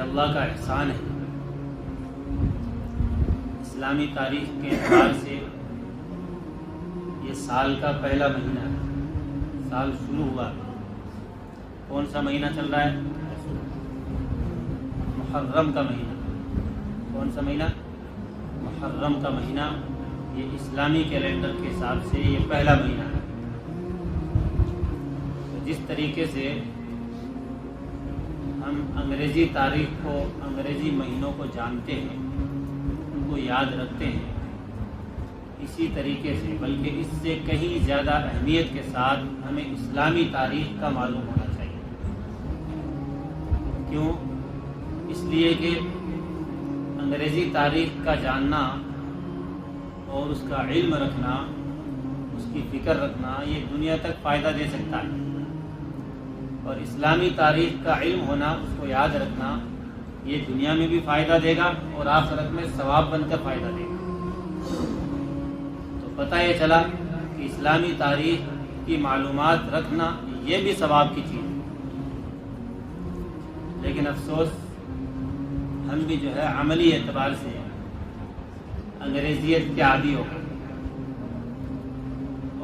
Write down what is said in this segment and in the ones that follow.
یہ اللہ کا احسان ہے۔ اسلامی تاریخ کے اعتبار سے یہ سال کا پہلا مہینہ ہے، سال شروع ہوا۔ کون سا مہینہ چل رہا ہے؟ محرم کا مہینہ۔ کون سا مہینہ؟ محرم کا مہینہ۔ یہ اسلامی کیلنڈر کے حساب سے یہ پہلا مہینہ ہے۔ تو جس طریقے سے ہم انگریزی تاریخ کو، انگریزی مہینوں کو جانتے ہیں، ان کو یاد رکھتے ہیں، اسی طریقے سے بلکہ اس سے کہیں زیادہ اہمیت کے ساتھ ہمیں اسلامی تاریخ کا معلوم ہونا چاہیے۔ کیوں؟ اس لیے کہ انگریزی تاریخ کا جاننا اور اس کا علم رکھنا، اس کی فکر رکھنا، یہ دنیا تک فائدہ دے سکتا ہے، اور اسلامی تاریخ کا علم ہونا، اس کو یاد رکھنا، یہ دنیا میں بھی فائدہ دے گا اور آخرت میں ثواب بن کر فائدہ دے گا۔ تو پتہ یہ چلا کہ اسلامی تاریخ کی معلومات رکھنا یہ بھی ثواب کی چیز ہے۔ لیکن افسوس ہم بھی جو ہے عملی اعتبار سے انگریزیت کے عادی ہو گئے،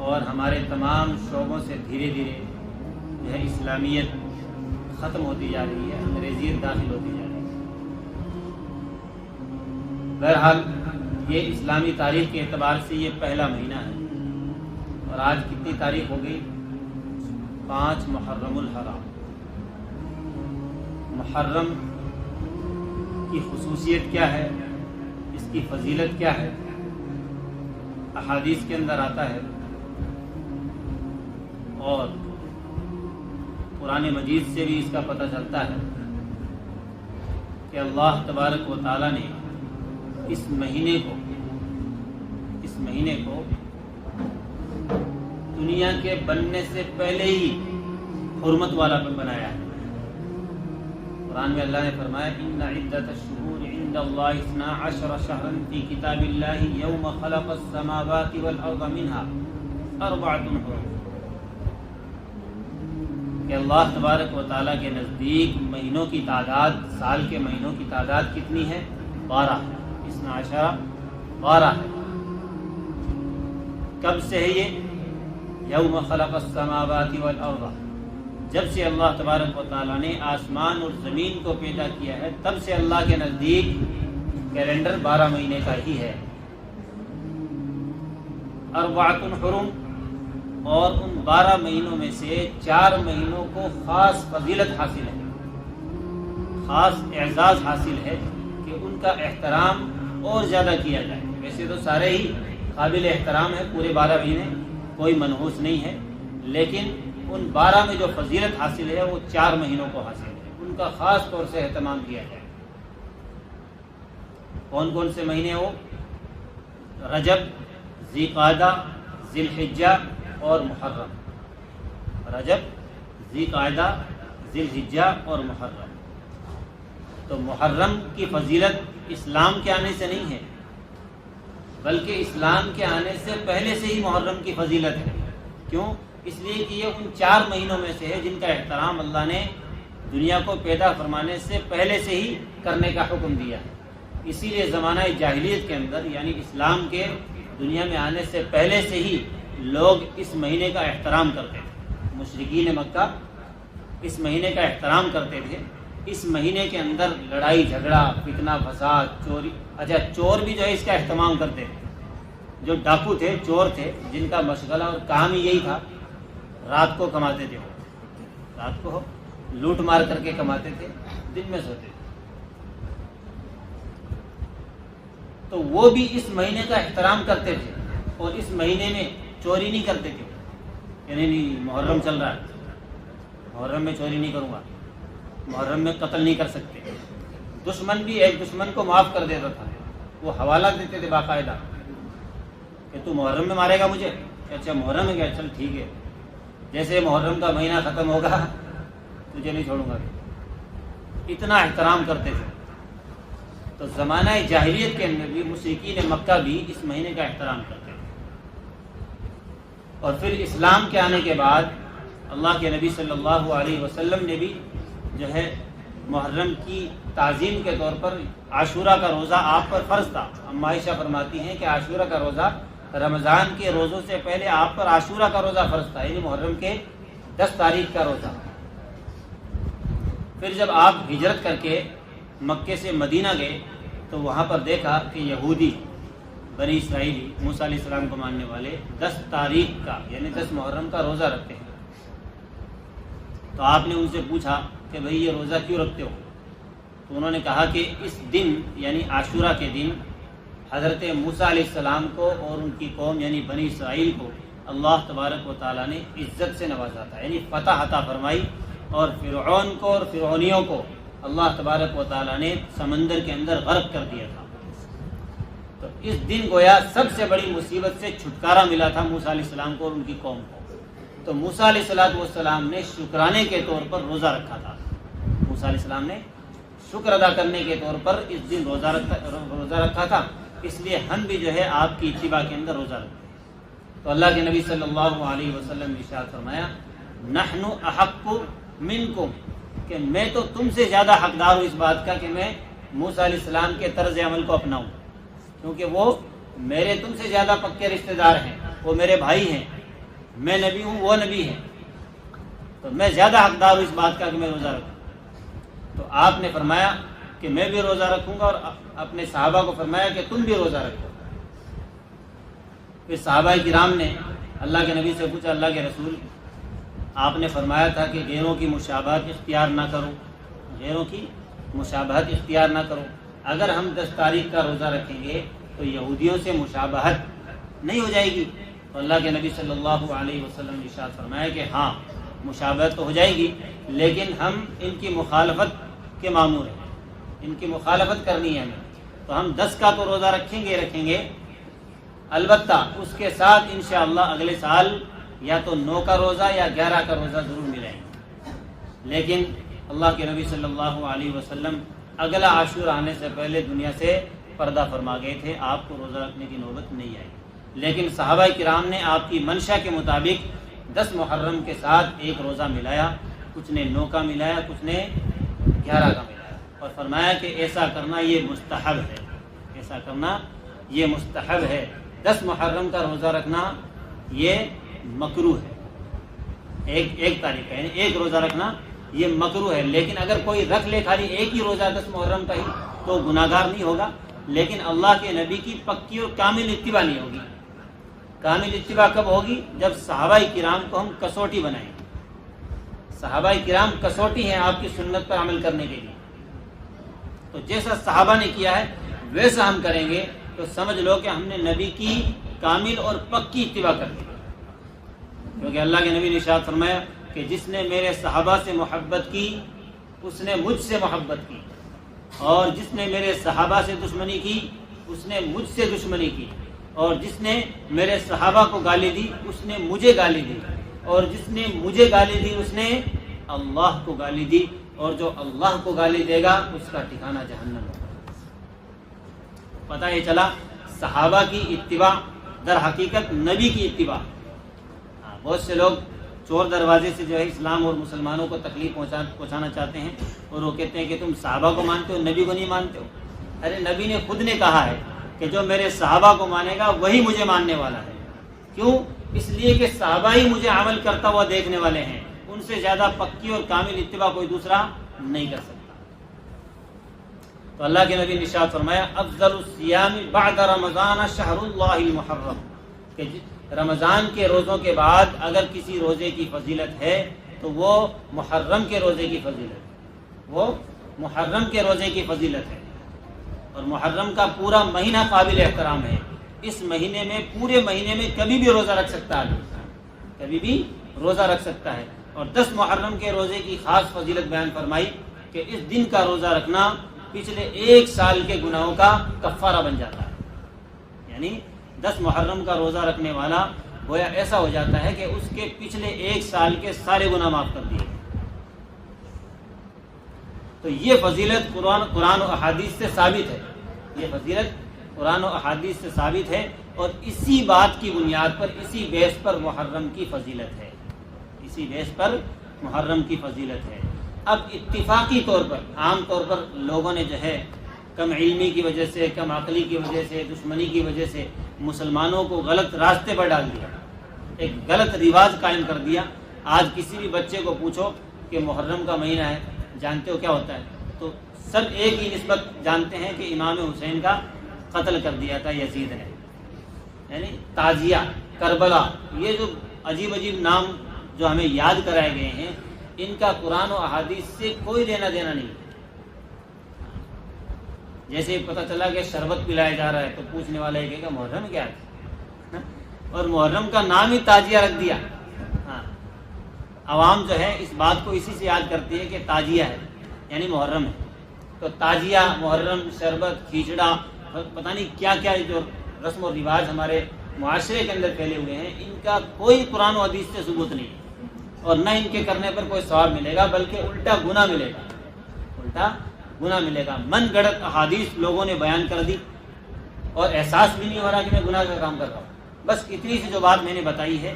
اور ہمارے تمام شعبوں سے دھیرے دھیرے جو ہے اسلامیت ختم ہوتی جا رہی ہے، انگریزیت داخل ہوتی جا رہی ہے۔ بہرحال یہ اسلامی تاریخ کے اعتبار سے یہ پہلا مہینہ ہے، اور آج کتنی تاریخ ہو گئی؟ 5 محرم الحرام۔ محرم کی خصوصیت کیا ہے؟ اس کی فضیلت کیا ہے؟ احادیث کے اندر آتا ہے، اور قرآن مجید سے بھی اس کا پتہ چلتا ہے کہ اللہ تبارک و تعالیٰ نے اس مہینے کو دنیا کے بننے سے پہلے ہی حرمت والا بنایا ہے۔ قرآن میں اللہ نے فرمایا ان عدت الشہور عند اللہ 12 شہرا فی کتاب اللہ یوم خلق السماوات والارض منها 4 حرم، کہ اللہ تبارک و تعالیٰ کے نزدیک مہینوں کی تعداد، سال کے مہینوں کی تعداد کتنی ہے؟ 12 ہے۔ 12 ہے۔ کب سے ہے یہ؟ یوم خلق السماوات والارض، جب سے اللہ تبارک و تعالیٰ نے آسمان اور زمین کو پیدا کیا ہے، تب سے اللہ کے نزدیک کیلنڈر 12 مہینے کا ہی ہے۔ 4 حرم، اور ان 12 مہینوں میں سے 4 مہینوں کو خاص فضیلت حاصل ہے، خاص اعزاز حاصل ہے کہ ان کا احترام اور زیادہ کیا جائے۔ ویسے تو سارے ہی قابل احترام ہیں، پورے 12 مہینے کوئی منحوس نہیں ہے، لیکن ان 12 میں جو فضیلت حاصل ہے وہ 4 مہینوں کو حاصل ہے، ان کا خاص طور سے اہتمام کیا جائے۔ کون کون سے مہینے وہ؟ رجب، ذی قعدہ، ذی الحجہ اور محرم۔ رجب، ذی قعدہ، ذی الحجہ اور محرم۔ تو محرم کی فضیلت اسلام کے آنے سے نہیں ہے، بلکہ اسلام کے آنے سے پہلے سے ہی محرم کی فضیلت ہے۔ کیوں؟ اس لیے کہ یہ ان 4 مہینوں میں سے ہے جن کا احترام اللہ نے دنیا کو پیدا فرمانے سے پہلے سے ہی کرنے کا حکم دیا ہے۔ اسی لیے زمانہ جاہلیت کے اندر، یعنی اسلام کے دنیا میں آنے سے پہلے سے ہی لوگ اس مہینے کا احترام کرتے تھے۔ مشرکین مکہ اس مہینے کا احترام کرتے تھے۔ اس مہینے کے اندر لڑائی جھگڑا، فتنہ فساد، چوری، اچھا چور بھی جو ہے اس کا اہتمام کرتے تھے۔ جو ڈاکو تھے، چور تھے، جن کا مشغلہ اور کام ہی یہی تھا، رات کو کماتے تھے، وہ رات کو لوٹ مار کر کے کماتے تھے، دن میں سوتے تھے۔ تو وہ بھی اس مہینے کا احترام کرتے تھے، اور اس مہینے میں چوری نہیں کرتے تھے، یعنی نہیں محرم چل رہا ہے، محرم میں چوری نہیں کروں گا، محرم میں قتل نہیں کر سکتے۔ دشمن بھی ایک دشمن کو معاف کر دیتا تھا، وہ حوالہ دیتے تھے باقاعدہ کہ تو محرم میں مارے گا مجھے، اچھا محرم میں گیا، چل ٹھیک ہے، جیسے محرم کا مہینہ ختم ہوگا تجھے نہیں چھوڑوں گا۔ اتنا احترام کرتے تھے۔ تو زمانہ جاہلیت کے اندر بھی مشرکین مکہ بھی اس مہینے کا احترام کرتے تھے، اور پھر اسلام کے آنے کے بعد اللہ کے نبی صلی اللہ علیہ وسلم نے بھی جو ہے محرم کی تعظیم کے طور پر عاشورہ کا روزہ آپ پر فرض تھا۔ اما عائشہ فرماتی ہیں کہ عاشورہ کا روزہ رمضان کے روزوں سے پہلے آپ پر عاشورہ کا روزہ فرض تھا، یعنی محرم کے 10 تاریخ کا روزہ۔ پھر جب آپ ہجرت کر کے مکے سے مدینہ گئے تو وہاں پر دیکھا کہ یہودی بنی اسرائیلی موسیٰ علیہ السلام کو ماننے والے 10 تاریخ کا یعنی 10 محرم کا روزہ رکھتے ہیں۔ تو آپ نے ان سے پوچھا کہ بھئی یہ روزہ کیوں رکھتے ہو؟ تو انہوں نے کہا کہ اس دن یعنی عاشورہ کے دن حضرت موسیٰ علیہ السلام کو اور ان کی قوم یعنی بنی اسرائیل کو اللہ تبارک و تعالیٰ نے عزت سے نوازا تھا، یعنی فتح عطا فرمائی، اور فرعون کو اور فرعونیوں کو اللہ تبارک و تعالیٰ نے سمندر کے اندر غرق کر دیا تھا۔ تو اس دن گویا سب سے بڑی مصیبت سے چھٹکارا ملا تھا موسیٰ علیہ السلام کو اور ان کی قوم کو۔ تو موسیٰ علیہ السلام نے شکرانے کے طور پر روزہ رکھا تھا۔ موسیٰ علیہ السلام نے شکر ادا کرنے کے طور پر اس دن روزہ رکھا تھا، اس لیے ہم بھی جو ہے آپ کی اتباع کے اندر روزہ رکھتے ہیں۔ تو اللہ کے نبی صلی اللہ علیہ وسلم نے ارشاد فرمایا نحن احق منکم، کہ میں تو تم سے زیادہ حقدار ہوں اس بات کا کہ میں موسیٰ علیہ السلام کے طرز عمل کو اپناؤں، کیونکہ وہ میرے تم سے زیادہ پکے رشتہ دار ہیں، وہ میرے بھائی ہیں، میں نبی ہوں وہ نبی ہیں، تو میں زیادہ حقدار ہوں اس بات کا کہ میں روزہ رکھوں۔ تو آپ نے فرمایا کہ میں بھی روزہ رکھوں گا، اور اپنے صحابہ کو فرمایا کہ تم بھی روزہ رکھو۔ پھر صحابہ کرام نے اللہ کے نبی سے پوچھا اللہ کے رسول آپ نے فرمایا تھا کہ غیروں کی مشابہت اختیار نہ کرو، غیروں کی مشابہت اختیار نہ کرو، اگر ہم 10 تاریخ کا روزہ رکھیں گے تو یہودیوں سے مشابہت نہیں ہو جائے گی؟ تو اللہ کے نبی صلی اللہ علیہ وسلم نے ارشاد فرمایا کہ ہاں مشابہت تو ہو جائے گی، لیکن ہم ان کی مخالفت کے مامور ہیں، ان کی مخالفت کرنی ہے ہمیں، تو ہم 10 کا تو روزہ رکھیں گے، البتہ اس کے ساتھ انشاءاللہ اگلے سال یا تو 9 کا روزہ یا 11 کا روزہ ضرور ملائیں گے۔ لیکن اللہ کے نبی صلی اللہ علیہ وسلم اگلا عاشورہ آنے سے پہلے دنیا سے پردہ فرما گئے تھے، آپ کو روزہ رکھنے کی نوبت نہیں آئی، لیکن صحابہ کرام نے آپ کی منشا کے مطابق 10 محرم کے ساتھ ایک روزہ ملایا، کچھ نے 9 کا ملایا، کچھ نے 11 کا ملایا، اور فرمایا کہ ایسا کرنا یہ مستحب ہے، ایسا کرنا یہ مستحب ہے۔ 10 محرم کا روزہ رکھنا یہ مکروہ ہے، ایک تاریخ کا یعنی ایک روزہ رکھنا یہ مکروہ ہے، لیکن اگر کوئی رکھ لے خالی ایک ہی روزہ 10 محرم کا ہی تو گناہگار نہیں ہوگا، لیکن اللہ کے نبی کی پکی اور کامل اتباع نہیں ہوگی۔ کامل اتباع کب ہوگی؟ جب صحابہ کرام کو ہم کسوٹی بنائیں گے۔ صحابہ کرام کسوٹی ہیں آپ کی سنت پر عمل کرنے کے لیے، تو جیسا صحابہ نے کیا ہے ویسا ہم کریں گے تو سمجھ لو کہ ہم نے نبی کی کامل اور پکی اتباع کر دی، کیونکہ اللہ کے نبی نے ارشاد فرمایا کہ جس نے میرے صحابہ سے محبت کی اس نے مجھ سے محبت کی، اور جس نے میرے صحابہ سے دشمنی کی اس نے مجھ سے دشمنی کی، اور جس نے میرے صحابہ کو گالی دی اس نے مجھے گالی دی، اور جس نے مجھے گالی دی اس نے اللہ کو گالی دی، اور جو اللہ کو گالی دے گا اس کا ٹھکانہ جہنم ہوگا۔ پتہ یہ چلا صحابہ کی اتباع در حقیقت نبی کی اتباع۔ بہت سے لوگ چور دروازے سے جو ہے اسلام اور مسلمانوں کو تکلیف پہنچانا چاہتے ہیں، اور وہ کہتے ہیں کہ تم صحابہ کو مانتے ہو نبی کو نہیں مانتے ہو۔ ارے نبی نے خود نے کہا ہے کہ جو میرے صحابہ کو مانے گا وہی مجھے ماننے والا ہے۔ کیوں؟ اس لیے کہ صحابہ ہی مجھے عمل کرتا ہوا دیکھنے والے ہیں، ان سے زیادہ پکی اور کامل اتباع کوئی دوسرا نہیں کر سکتا۔ تو اللہ کے نبی نے ارشاد فرمایا افضل الصیام بعد رمضان شہر اللہ المحرم، کہ رمضان کے روزوں کے بعد اگر کسی روزے کی فضیلت ہے تو وہ محرم کے روزے کی فضیلت، وہ محرم کے روزے کی فضیلت ہے، اور محرم کا پورا مہینہ قابل احترام ہے۔ اس مہینے میں پورے مہینے میں کبھی بھی روزہ رکھ سکتا ہے، کبھی بھی روزہ رکھ سکتا ہے، اور 10 محرم کے روزے کی خاص فضیلت بیان فرمائی کہ اس دن کا روزہ رکھنا پچھلے 1 سال کے گناہوں کا کفارہ بن جاتا ہے، یعنی 10 محرم کا روزہ رکھنے والا گویا ایسا ہو جاتا ہے کہ اس کے پچھلے 1 سال کے سارے گناہ معاف کر دیے۔ تو یہ فضیلت قرآن و احادیث سے ثابت ہے، یہ فضیلت قرآن و احادیث سے ثابت ہے، اور اسی بات کی بنیاد پر اسی بیس پر محرم کی فضیلت ہے، اسی بیس پر محرم کی فضیلت ہے۔ اب اتفاقی طور پر عام طور پر لوگوں نے جو ہے کم علمی کی وجہ سے، کم عقلی کی وجہ سے، دشمنی کی وجہ سے مسلمانوں کو غلط راستے پر ڈال دیا، ایک غلط رواج قائم کر دیا۔ آج کسی بھی بچے کو پوچھو کہ محرم کا مہینہ ہے، جانتے ہو کیا ہوتا ہے؟ تو سب ایک ہی نسبت جانتے ہیں کہ امام حسین کا قتل کر دیا تھا یزید نے، یعنی تعزیہ، کربلا، یہ جو عجیب عجیب نام جو ہمیں یاد کرائے گئے ہیں، ان کا قرآن و احادیث سے کوئی لینا دینا نہیں۔ جیسے پتہ چلا کہ شربت پلایا جا رہا ہے تو پوچھنے والا یہ کہے گا محرم کیا ہے، اور محرم کا نام ہی تعزیہ رکھ دیا۔ عوام جو ہے اس بات کو اسی سے یاد کرتی ہے کہ تعزیہ ہے یعنی محرم ہے، تو تعزیہ، محرم، شربت، کھیچڑا، پتہ نہیں کیا کیا جو رسم و رواج ہمارے معاشرے کے اندر پھیلے ہوئے ہیں، ان کا کوئی قرآن و حدیث سے ثبوت نہیں ہے، اور نہ ان کے کرنے پر کوئی ثواب ملے گا، بلکہ الٹا گناہ ملے گا، الٹا گناہ ملے گا۔ من گڑت احادیث لوگوں نے بیان کر دی اور احساس بھی نہیں ہو رہا کہ میں گناہ کا کام کر رہا ہوں۔ بس اتنی سی جو بات میں نے بتائی ہے،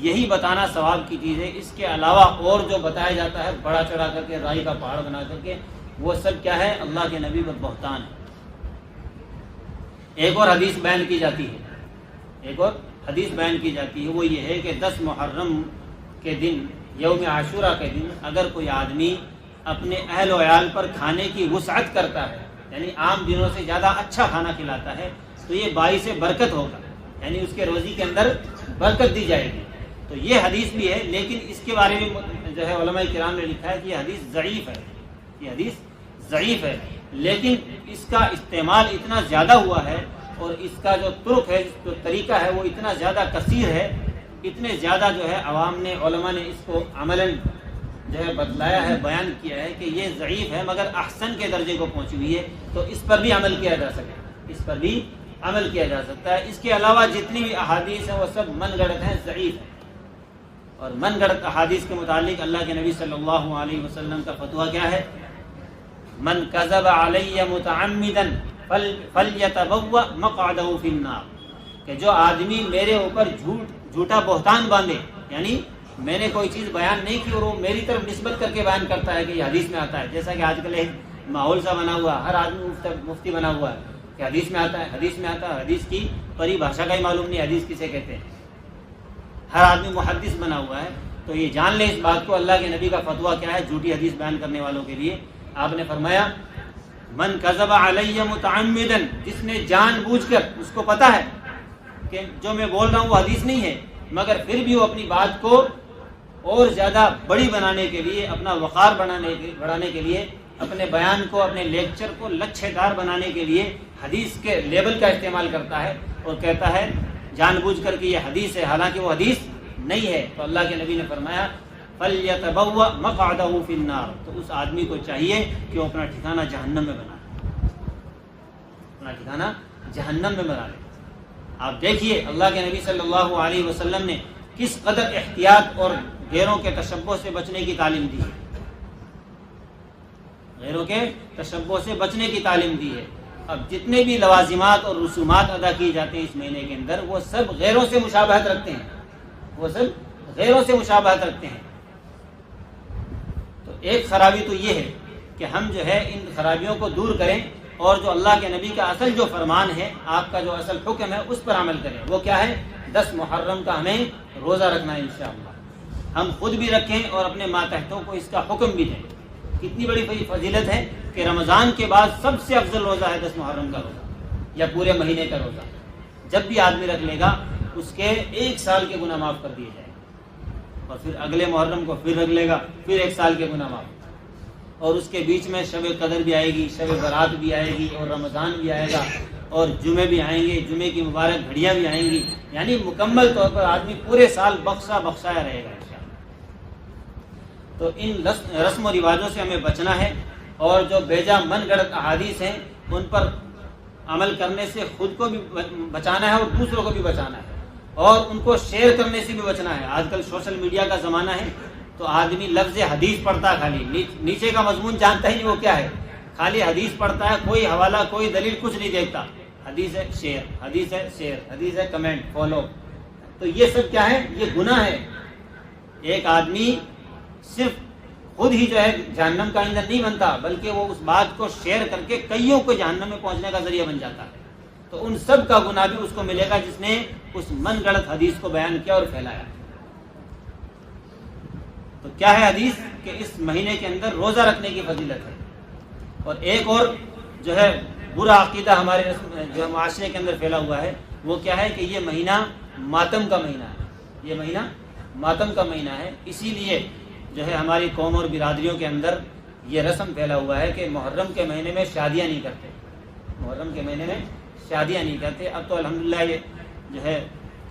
یہی بتانا ثواب کی چیز ہے۔ اس کے علاوہ اور جو بتایا جاتا ہے بڑا چڑھا کر کے، رائی کا پہاڑ بنا کر کے، وہ سب کیا ہے؟ اللہ کے نبی پر بہتان ہے۔ ایک اور حدیث بیان کی جاتی ہے، ایک اور حدیث بیان کی جاتی ہے، وہ یہ ہے کہ 10 محرم کے دن، یوم عاشورہ کے دن، اگر کوئی آدمی اپنے اہل و عیال پر کھانے کی وسعت کرتا ہے، یعنی عام دنوں سے زیادہ اچھا کھانا کھلاتا ہے، تو یہ باعث برکت ہوگا، یعنی اس کے روزی کے اندر برکت دی جائے گی۔ تو یہ حدیث بھی ہے، لیکن اس کے بارے میں جو ہے علماء کرام نے لکھا ہے کہ یہ حدیث ضعیف ہے، یہ حدیث ضعیف ہے، لیکن اس کا استعمال اتنا زیادہ ہوا ہے، اور اس کا جو طرق ہے، جو طریقہ ہے، وہ اتنا زیادہ کثیر ہے، اتنے زیادہ جو ہے عوام نے، علماء نے اس کو عملاً جو ہے بتلایا ہے، بیان کیا ہے کہ یہ ضعیف ہے، مگر احسن کے درجے کو پہنچی ہوئی ہے، تو اس پر بھی عمل کیا جا سکے، اس پر بھی عمل کیا جا سکتا ہے۔ اس کے علاوہ جتنی بھی احادیث ہیں وہ سب من گڑت ہیں، ضعیف ہیں، اور من گڑت احادیث کے متعلق اللہ کے نبی صلی اللہ علیہ وسلم کا فتویٰ کیا ہے؟ من کذب علی متعمدا فلیتبوأ مقعدہ فی النار، کہ جو آدمی میرے اوپر جھوٹا بہتان باندھے، یعنی میں نے کوئی چیز بیان نہیں کی اور وہ میری طرف نسبت کر کے بیان کرتا ہے کہ یہ حدیث میں آتا ہے، جیسا کہ آج کل ایک ماحول سا بنا ہوا ہے، ہر آدمی مفتی بنا ہوا ہے کہ حدیث میں آتا ہے، حدیث میں آتا ہے، حدیث کی پری بھاشا کا ہی معلوم نہیں حدیث کسے کہتے ہیں، ہر آدمی محدث بنا ہوا ہے۔ تو یہ جان لیں اس بات کو، اللہ کے نبی کا فتویٰ کیا ہے جھوٹی حدیث بیان کرنے والوں کے لیے۔ آپ نے فرمایا من کذب علی متعمدا، جس نے جان بوجھ کر، اس کو پتا ہے کہ جو میں بول رہا ہوں وہ حدیث نہیں ہے، مگر پھر بھی وہ اپنی بات کو اور زیادہ بڑی بنانے کے لیے، اپنا وقار بڑھانے کے لیے، اپنے بیان کو، اپنے لیکچر کو لچھے دار بنانے کے لیے حدیث کے لیبل کا استعمال کرتا ہے اور کہتا ہے جان بوجھ کر کہ یہ حدیث ہے، حالانکہ وہ حدیث نہیں ہے، تو اللہ کے نبی نے فرمایا فَلْيَتَبَوَّأْ مَقْعَدَهُ فِي النَّارِ، تو اس آدمی کو چاہیے کہ وہ اپنا ٹھکانہ جہنم میں بنا لے، اپنا ٹھکانہ جہنم میں بنا لے۔ آپ دیکھیے اللہ کے نبی صلی اللہ علیہ وسلم نے کس قدر احتیاط اور غیروں کے تشبہ سے بچنے کی تعلیم دی ہے، غیروں کے تشبہ سے بچنے کی تعلیم دی ہے۔ اب جتنے بھی لوازمات اور رسومات ادا کیے جاتے ہیں اس مہینے کے اندر، وہ سب غیروں سے مشابہت رکھتے ہیں، وہ سب غیروں سے مشابہت رکھتے ہیں۔ تو ایک خرابی تو یہ ہے کہ ہم جو ہے ان خرابیوں کو دور کریں، اور جو اللہ کے نبی کا اصل جو فرمان ہے، آپ کا جو اصل حکم ہے، اس پر عمل کریں۔ وہ کیا ہے؟ 10 محرم کا ہمیں روزہ رکھنا ہے انشاءاللہ، ہم خود بھی رکھیں اور اپنے ماتحتوں کو اس کا حکم بھی دیں۔ کتنی بڑی فضیلت ہے کہ رمضان کے بعد سب سے افضل روزہ ہے 10 محرم کا روزہ، یا پورے مہینے کا روزہ۔ جب بھی آدمی رکھ لے گا اس کے 1 سال کے گناہ معاف کر دیے جائیں، اور پھر اگلے محرم کو پھر رکھ لے گا، پھر 1 سال کے گناہ معاف، اور اس کے بیچ میں شب قدر بھی آئے گی، شب برات بھی آئے گی، اور رمضان بھی آئے گا، اور جمعے بھی آئیں گے، جمعے کی مبارک گھڑیاں بھی آئیں گی، یعنی مکمل طور پر آدمی پورے سال بخشایا رہے گا انشاءاللہ۔ تو ان رسم و رواجوں سے ہمیں بچنا ہے، اور جو بیجا من گڑت احادیث ہیں ان پر عمل کرنے سے خود کو بھی بچانا ہے اور دوسروں کو بھی بچانا ہے، اور ان کو شیئر کرنے سے بھی بچنا ہے۔ آج کل سوشل میڈیا کا زمانہ ہے، تو آدمی لفظ حدیث پڑھتا ہے، خالی نیچے کا مضمون جانتا ہی نہیں وہ کیا ہے، خالی حدیث پڑھتا ہے، کوئی حوالہ کوئی دلیل کچھ نہیں دیکھتا، حدیث ہے شیئر، حدیث ہے شیئر، حدیث ہے کمنٹ فالو۔ تو یہ سب کیا ہے؟ یہ گناہ ہے۔ ایک آدمی صرف خود ہی جو ہے جہنم کا ایندھن نہیں بنتا، بلکہ وہ اس بات کو شیئر کر کے کئیوں کو جہنم میں پہنچنے کا ذریعہ بن جاتا ہے۔ تو ان سب کا گناہ بھی اس کو ملے گا جس نے اس من گڑت حدیث کو بیان کیا اور پھیلایا۔ تو کیا ہے حدیث کہ اس مہینے کے اندر روزہ رکھنے کی فضیلت ہے۔ اور ایک اور جو ہے برا عقیدہ ہمارے جو معاشرے کے اندر پھیلا ہوا ہے وہ کیا ہے کہ یہ مہینہ ماتم کا مہینہ ہے، یہ مہینہ ماتم کا مہینہ ہے، اسی لیے جو ہے ہماری قوم اور برادریوں کے اندر یہ رسم پھیلا ہوا ہے کہ محرم کے مہینے میں شادیاں نہیں کرتے، محرم کے مہینے میں شادیاں نہیں کرتے۔ اب تو الحمدللہ یہ جو ہے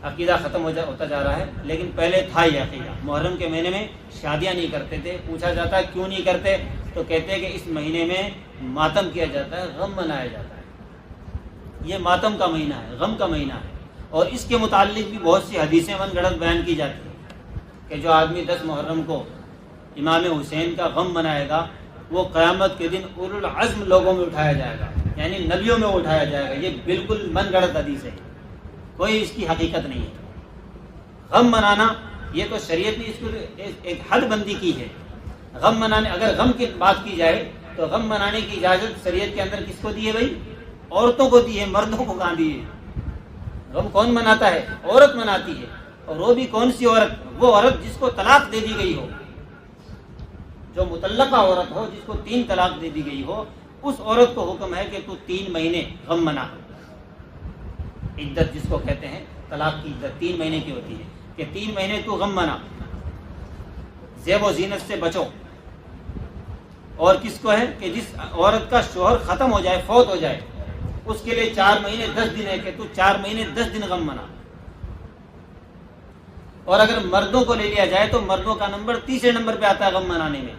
عقیدہ ختم ہوتا جا رہا ہے، لیکن پہلے تھا یہ عقیدہ، محرم کے مہینے میں شادیاں نہیں کرتے تھے۔ پوچھا جاتا ہے کیوں نہیں کرتے تو کہتے ہیں کہ اس مہینے میں ماتم کیا جاتا ہے، غم منایا جاتا ہے، یہ ماتم کا مہینہ ہے، غم کا مہینہ ہے۔ اور اس کے متعلق بھی بہت سی حدیثیں من گڑت بیان کی جاتی ہیں کہ جو آدمی 10 محرم کو امام حسین کا غم منائے گا وہ قیامت کے دن اولو العزم لوگوں میں اٹھایا جائے گا، یعنی نبیوں میں اٹھایا جائے گا۔ یہ بالکل من گڑت حدیث ہے، کوئی اس کی حقیقت نہیں ہے۔ غم منانا یہ تو شریعت نے اس کو ایک حد بندی کی ہے۔ غم منانے، اگر غم کی بات کی جائے تو غم منانے کی اجازت شریعت کے اندر کس کو دی ہے بھائی؟ عورتوں کو دی ہے، مردوں کو کہاں دی ہے؟ غم کون مناتا ہے؟ عورت مناتی ہے، اور وہ بھی کون سی عورت؟ وہ عورت جس کو طلاق دے دی گئی ہو، جو مطلقہ عورت ہو، جس کو 3 طلاق دے دی گئی ہو، اس عورت کو حکم ہے کہ تو 3 مہینے غم منا۔ عدت جس کو کہتے ہیں، طلاق کی عدت 3 مہینے کی ہوتی ہے کہ 3 مہینے تو غم منا، زیب و زینت سے بچو۔ اور کس کو ہے کہ جس عورت کا شوہر ختم ہو جائے، فوت ہو جائے، اس کے لیے 4 مہینے 10 دن ہے کہ تو 4 مہینے 10 دن غم منا۔ اور اگر مردوں کو لے لیا جائے تو مردوں کا نمبر تیسرے نمبر پہ آتا ہے غم منانے میں،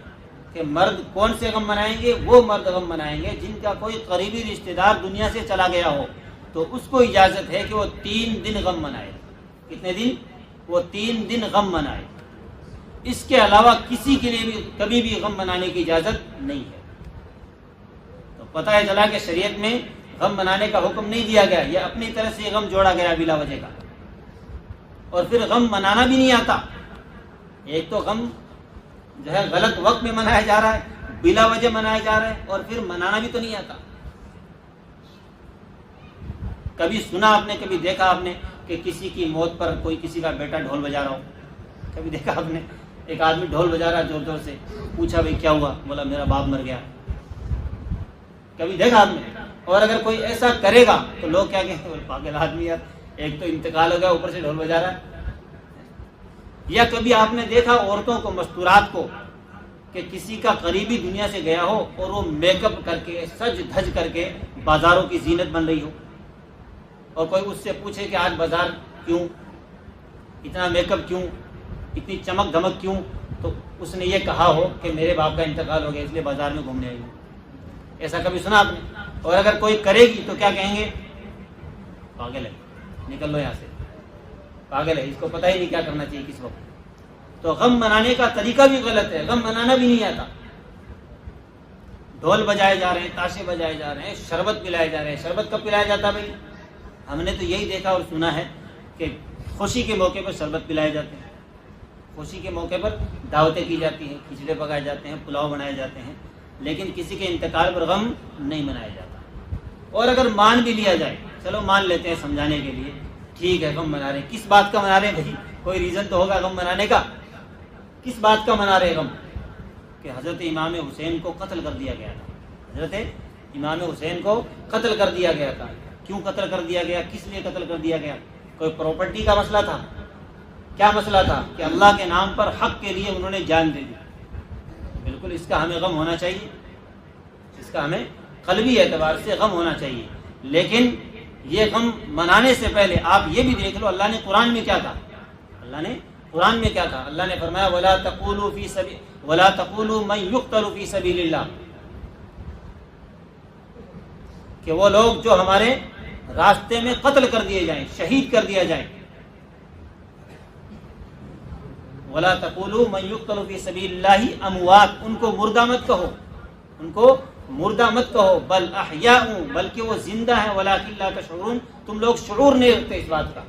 کہ مرد کون سے غم منائیں گے؟ وہ مرد غم منائیں گے جن کا کوئی قریبی رشتہ دار دنیا سے چلا گیا ہو، تو اس کو اجازت ہے کہ وہ 3 دن غم منائے۔ کتنے دن؟ وہ 3 دن غم منائے۔ اس کے علاوہ کسی کے لیے بھی کبھی بھی غم منانے کی اجازت نہیں ہے۔ تو پتہ ہے چلا کہ شریعت میں غم منانے کا حکم نہیں دیا گیا، یہ اپنی طرف سے غم جوڑا گیا بلا وجہ کا۔ اور پھر غم منانا بھی نہیں آتا۔ ایک تو غم جو ہے غلط وقت میں منایا جا رہا ہے، بلا وجہ منایا جا رہا ہے، اور پھر منانا بھی تو نہیں آتا۔ کبھی سنا آپ نے، کبھی دیکھا آپ نے کہ کسی کی موت پر کوئی کسی کا بیٹا ڈھول بجا رہا ہو؟ کبھی دیکھا آپ نے ایک آدمی ڈھول بجا رہا ہے زور زور سے؟ پوچھا بھائی کیا ہوا؟ بولا میرا باپ مر گیا۔ کبھی دیکھا آپ نے؟ اور اگر کوئی ایسا کرے گا تو لوگ کیا کہیں گے؟ پاگل آدمی یار، ایک تو انتقال ہو گیا اوپر سے ڈھول بجا رہا ہے۔ یا کبھی آپ نے دیکھا عورتوں کو، مستورات کو، کہ کسی کا قریبی دنیا سے گیا ہو اور وہ میک اپ کر کے، سج دھج کر کے بازاروں کی زینت بن رہی ہو، اور کوئی اس سے پوچھے کہ آج بازار کیوں اتنا میک اپ، کیوں اتنی چمک دھمک کیوں؟ تو اس نے یہ کہا ہو کہ میرے باپ کا انتقال ہو گیا اس لیے بازار میں گھومنے آئی ہوں۔ ایسا کبھی سنا آپ نے؟ اور اگر کوئی کرے گی تو کیا کہیں گے؟ پاگل ہے، نکل لو یہاں سے، پاگل ہے، اس کو پتہ ہی نہیں کیا کرنا چاہیے کس وقت۔ تو غم منانے کا طریقہ بھی غلط ہے، غم منانا بھی نہیں آتا۔ ڈھول بجائے جا رہے ہیں، تاشے بجائے جا رہے ہیں، شربت پلائے جا رہے ہیں۔ شربت کب پلایا جاتا بھائی؟ ہم نے تو یہی دیکھا اور سنا ہے کہ خوشی کے موقع پر شربت پلائے جاتے ہیں، خوشی کے موقع پر دعوتیں کی جاتی ہیں، کھچڑے پکائے جاتے ہیں، پلاؤ بنائے جاتے ہیں، لیکن کسی کے انتقال پر غم نہیں منایا جاتا۔ اور اگر مان بھی لیا جائے، چلو مان لیتے ہیں سمجھانے کے لیے، ٹھیک ہے غم منا رہے ہیں، کس بات کا منا رہے ہیں بھائی؟ کوئی ریزن تو ہوگا غم منانے کا۔ کس بات کا منا رہے ہیں غم؟ کہ حضرت امام حسین کو قتل کر دیا گیا تھا، حضرت امام حسین کو قتل کر دیا گیا تھا۔ کیوں قتل کر دیا گیا؟ کس لیے قتل کر دیا گیا؟ کوئی پراپرٹی کا مسئلہ تھا؟ کیا مسئلہ تھا؟ کہ اللہ کے نام پر حق کے لیے انہوں نے جان دے دی۔ بالکل اس کا ہمیں غم ہونا چاہیے، اس کا ہمیں قلبی اعتبار سے غم ہونا چاہیے۔ لیکن یہ غم منانے سے پہلے آپ یہ بھی دیکھ لو اللہ نے قرآن میں کیا کہا۔ اللہ نے قرآن میں کیا کہا؟ اللہ نے فرمایا وَلَا تَقُولُوا مَن يُقْتَلُ فِي سَبِيلِ اللَّهِ، کہ وہ لوگ جو ہمارے راستے میں قتل کر دیے جائیں، شہید کر دیا جائے۔ وَلَا تَقُولُوا مَن يُقْتَلُ فِي سَبِيلِ اللَّهِ أَمْوَاتٌ، ان کو مردہ مت کہو، ان کو مردہ مت کہو، بل احیاء، بلکہ وہ زندہ ہیں، ولکن لا تشعرون، تم لوگ شعور نہیں رکھتے اس بات کا۔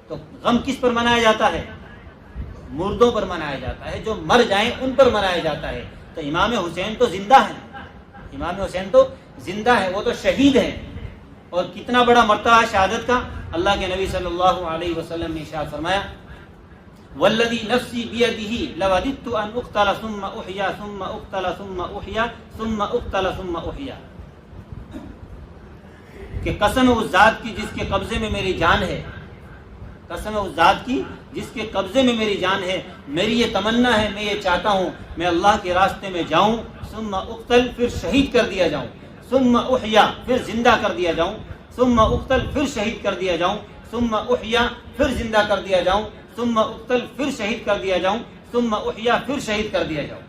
تو غم کس پر منایا جاتا ہے؟ مردوں پر منایا جاتا ہے، جو مر جائیں ان پر منایا جاتا ہے۔ تو امام حسین تو زندہ ہیں، امام حسین تو زندہ ہے، وہ تو شہید ہیں، اور کتنا بڑا مرتبہ ہے شہادت کا۔ اللہ کے نبی صلی اللہ علیہ وسلم نے ارشاد فرمایا والذی نفسی بیدہ لوددت ان اقتل ثم احیا ثم اقتل ثم احیا ثم اقتل ثم احیا، کہ قسم اس ذات کی جس کے قبضے میں میری جان ہے، قسم اس ذات کی جس کے قبضے میں میری جان ہے، میری یہ تمنا ہے، میں یہ چاہتا ہوں میں اللہ کے راستے میں جاؤں، ثم اقتل پھر شہید کر دیا جاؤں، ثم احیا پھر زندہ کر دیا جاؤں، ثم اقتل پھر شہید کر دیا جاؤں، ثم احیا پھر زندہ کر دیا جاؤں، ثم اقتل پھر شہید کر دیا جاؤں، ثم احیا پھر شہید کر دیا جاؤں۔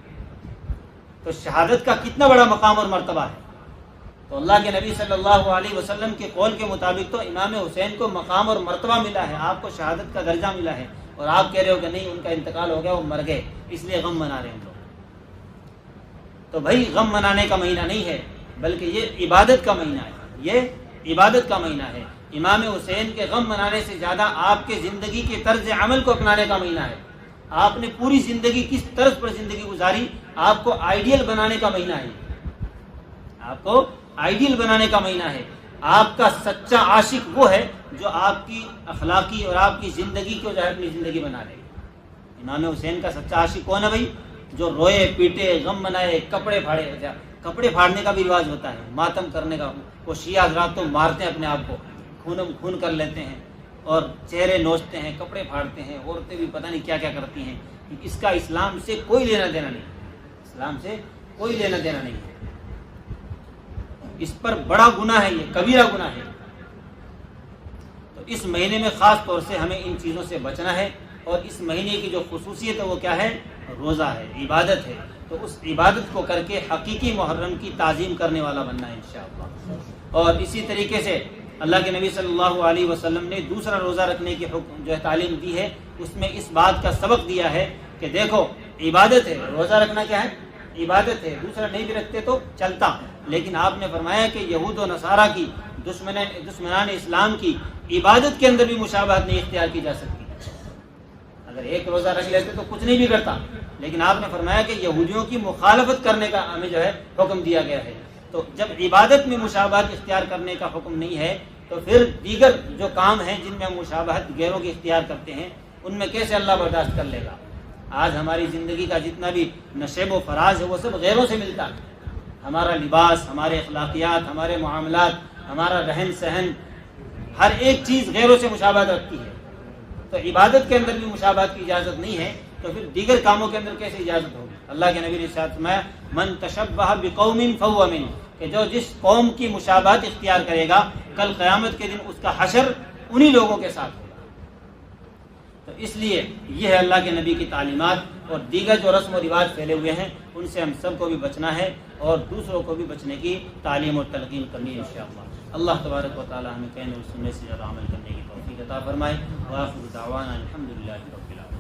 تو شہادت کا کتنا بڑا مقام اور مرتبہ ہے۔ تو اللہ کے نبی صلی اللہ علیہ وسلم کے قول کے مطابق تو امام حسین کو مقام اور مرتبہ ملا ہے، آپ کو شہادت کا درجہ ملا ہے، اور آپ کہہ رہے ہو کہ نہیں ان کا انتقال ہو گیا، وہ مر گئے اس لیے غم منا رہے ہیں لوگ۔ تو بھائی غم منانے کا مہینہ نہیں ہے، بلکہ یہ عبادت کا مہینہ ہے، یہ عبادت کا مہینہ ہے۔ امام حسین کے غم منانے سے زیادہ آپ کے زندگی کے طرز عمل کو اپنانے کا مہینہ ہے۔ آپ نے پوری زندگی کس طرز پر زندگی گزاری، آپ کو آئیڈیل بنانے کا مہینہ ہے، آپ کو آئیڈیل بنانے کا مہینہ ہے۔ آپ کا سچا عاشق وہ ہے جو آپ کی اخلاقی اور آپ کی زندگی کو جو ہے اپنی زندگی بنا لے۔ امام حسین کا سچا عاشق کون ہے بھائی؟ جو روئے پیٹے غم منائے کپڑے پھاڑے۔ کپڑے پھاڑنے کا بھی رواج ہوتا ہے، ماتم کرنے کا، وہ شیعہ حضرات تو مارتے ہیں اپنے آپ کو، خون کر لیتے ہیں اور چہرے نوچتے ہیں، کپڑے پھاڑتے ہیں، عورتیں بھی پتہ نہیں کیا کیا کرتی ہیں۔ اس کا اسلام سے کوئی لینا دینا نہیں، اسلام سے کوئی لینا دینا نہیں ہے، اس پر بڑا گناہ ہے، یہ کبیرہ گناہ ہے۔ تو اس مہینے میں خاص طور سے ہمیں ان چیزوں سے بچنا ہے، اور اس مہینے کی جو خصوصیت ہے وہ کیا ہے؟ روزہ ہے، عبادت ہے۔ تو اس عبادت کو کر کے حقیقی محرم کی تعظیم کرنے والا بننا ہے انشاءاللہ۔ اور اسی طریقے سے اللہ کے نبی صلی اللہ علیہ وسلم نے دوسرا روزہ رکھنے کی حکم جو ہے تعلیم دی ہے، اس میں اس بات کا سبق دیا ہے کہ دیکھو عبادت ہے، روزہ رکھنا کیا ہے؟ عبادت ہے، دوسرا نہیں بھی رکھتے تو چلتا، لیکن آپ نے فرمایا کہ یہود و نصارہ کی دشمنان اسلام کی عبادت کے اندر بھی مشابہت نہیں اختیار کی جا سکتی۔ اگر ایک روزہ رکھ لیتے تو کچھ نہیں بگڑتا، لیکن آپ نے فرمایا کہ یہودیوں کی مخالفت کرنے کا ہمیں جو ہے حکم دیا گیا ہے۔ تو جب عبادت میں مشابہت اختیار کرنے کا حکم نہیں ہے تو پھر دیگر جو کام ہیں جن میں ہم مشابہت غیروں کی اختیار کرتے ہیں ان میں کیسے اللہ برداشت کر لے گا؟ آج ہماری زندگی کا جتنا بھی نشیب و فراز ہے وہ سب غیروں سے ملتا ہے، ہمارا لباس، ہمارے اخلاقیات، ہمارے معاملات، ہمارا رہن سہن، ہر ایک چیز غیروں سے مشابہت رکھتی ہے۔ تو عبادت کے اندر بھی مشابہت کی اجازت نہیں ہے، تو پھر دیگر کاموں کے اندر کیسے اجازت ہوگی؟ اللہ کے نبی نے ارشاد فرمایا من تشبہ بقوم فہو منہ، کہ جو جس قوم کی مشابہت اختیار کرے گا کل قیامت کے دن اس کا حشر انہی لوگوں کے ساتھ ہوگا۔ تو اس لیے یہ ہے اللہ کے نبی کی تعلیمات، اور دیگر جو رسم و رواج پھیلے ہوئے ہیں ان سے ہم سب کو بھی بچنا ہے اور دوسروں کو بھی بچنے کی تعلیم اور تلقین کرنی ہے انشاءاللہ۔ اللہ تبارک و تعالی ہمیں کہنے اور سننے سے زیادہ عمل کرنے کی توفیق عطا فرمائے۔ وآخر دعوانا الحمدللہ رب العالمین۔